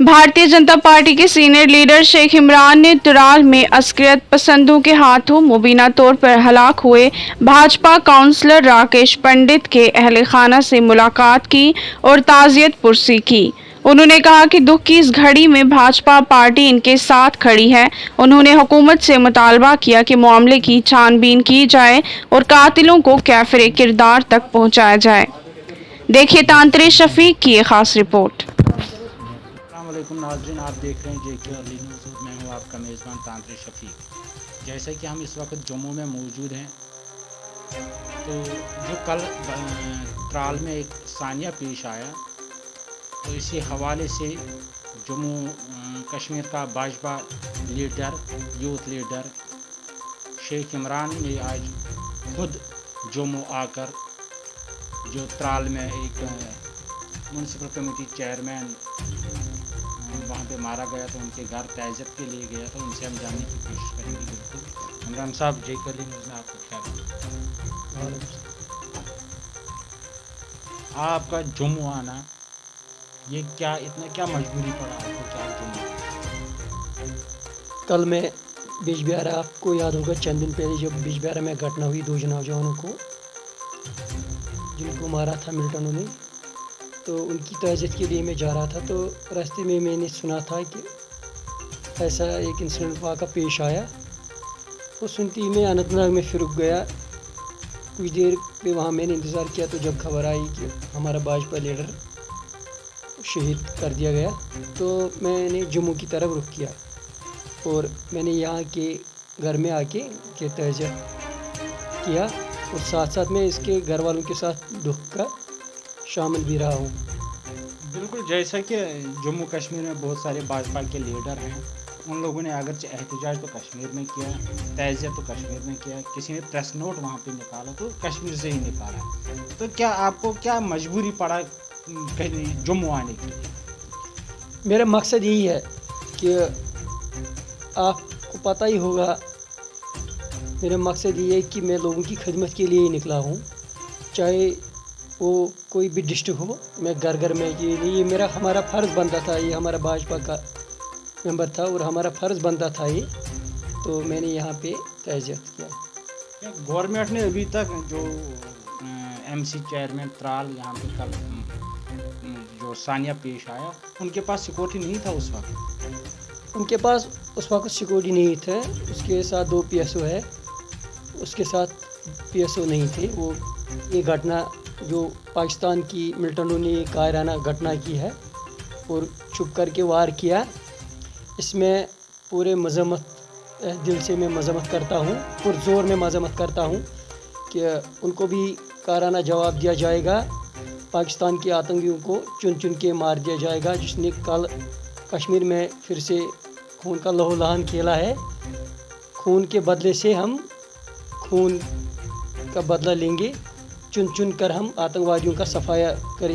Bharatiya Janata party के senior leader Sheikh Imran ने तुराल में अस्करियत पसंदों के हाथों मुबीना तौर पर हलाक हुए भाजपा काउंसलर राकेश पंडित के अहल खाना से मुलाकात की और ताज़ियत पुरसी की। उन्होंने कहा कि दुख की इस घड़ी में भाजपा पार्टी इनके साथ खड़ी है। उन्होंने हुकूमत से मुतालबा किया कि मामले की छानबीन की जाए और कातिलों को कैफरे किरदार तक पहुँचाया जाए। देखिए तांत्रिक शफीक की ये खास रिपोर्ट। अस्सलामुअलैकुम नाज़रीन, आप देख रहे हैं JK अर्ली न्यूज़ और मैं हूं आपका मेज़बान तांत्रिक शफीक। जैसे कि हम इस वक्त जम्मू में मौजूद हैं, तो जो कल त्राल में एक सानिया पेश आया, तो इसी हवाले से जम्मू कश्मीर का Bhajpa leader, youth leader Sheikh Imran ने आज खुद जम्मू आकर जो त्राल में एक म्यूनसिपल कमेटी चेयरमैन वहाँ पे मारा गया, तो उनके घर ताज़ियत के लिए गया, तो उनसे हम जानने की कोशिश करेंगे। बिल्कुल इमरान साहब, JK अर्ली न्यूज़ में आपको क्या आपका जम्मू आना, ये क्या इतना क्या मजबूरी पड़ा आपको, क्या जम्मू? कल मैं बिजबिहारा, आपको याद होगा चंद दिन पहले जब बिजबिहारा में घटना हुई, दो नौजवानों को जिनको मारा था मिलिटेंटों ने, तो उनकी ताज़ियत के लिए मैं जा रहा था। तो रास्ते में मैंने सुना था कि ऐसा एक इंसिडेंट वहाँ का पेश आया। वो सुनते ही मैं अनंतनाग में फिर रुक गया। कुछ देर पे वहाँ मैंने इंतज़ार किया, तो जब खबर आई कि हमारा भाजपा लीडर शहीद कर दिया गया, तो मैंने जम्मू की तरफ रुख किया और मैंने यहाँ के घर में आके के ताज़ियत किया और साथ साथ मैं इसके घर वालों के साथ दुख का शामिल भी रहा हूँ। बिल्कुल, जैसा कि जम्मू कश्मीर में बहुत सारे भाजपा के लीडर हैं, उन लोगों ने अगरचे एहतजाज तो कश्मीर में किया, ताज़ियत तो कश्मीर में किया, किसी ने प्रेस नोट वहाँ पे निकाला तो कश्मीर से ही निकाला। तो क्या आपको क्या मजबूरी पड़ा कहीं जम्मू आने के लिए? मेरा मकसद यही है कि आपको पता ही होगा, मेरा मकसद ये है कि मैं लोगों की खिदमत के लिए ही निकला हूँ, चाहे वो कोई भी डिस्ट्रिक्ट हो। मैं घर घर में ये मेरा हमारा फ़र्ज़ बनता था, ये हमारा भाजपा का मेंबर था और हमारा फ़र्ज़ बनता था ये, तो मैंने यहाँ पे ताज़ियत किया। गवर्नमेंट ने अभी तक जो MC चेयरमैन त्राल यहाँ पे कल जो सानिया पेश आया, उनके पास सिक्योरिटी नहीं था उस वक्त? उनके पास उस वक्त सिक्योरिटी नहीं था, उसके साथ 2 PSO है, उसके साथ PSO नहीं थे। वो ये घटना जो पाकिस्तान की मिलिटेंटों ने कायराना घटना की है और छुप करके वार किया, इसमें पूरे मज़म्मत दिल से मैं मज़म्मत करता हूँ और ज़ोर में मज़म्मत करता हूँ कि उनको भी कायराना जवाब दिया जाएगा। पाकिस्तान के आतंकियों को चुन चुन के मार दिया जाएगा, जिसने कल कश्मीर में फिर से खून का लहूलुहान खेला है। खून के बदले से हम खून का बदला लेंगे, चुन चुन कर हम आतंकवादियों का सफाया करेंगे।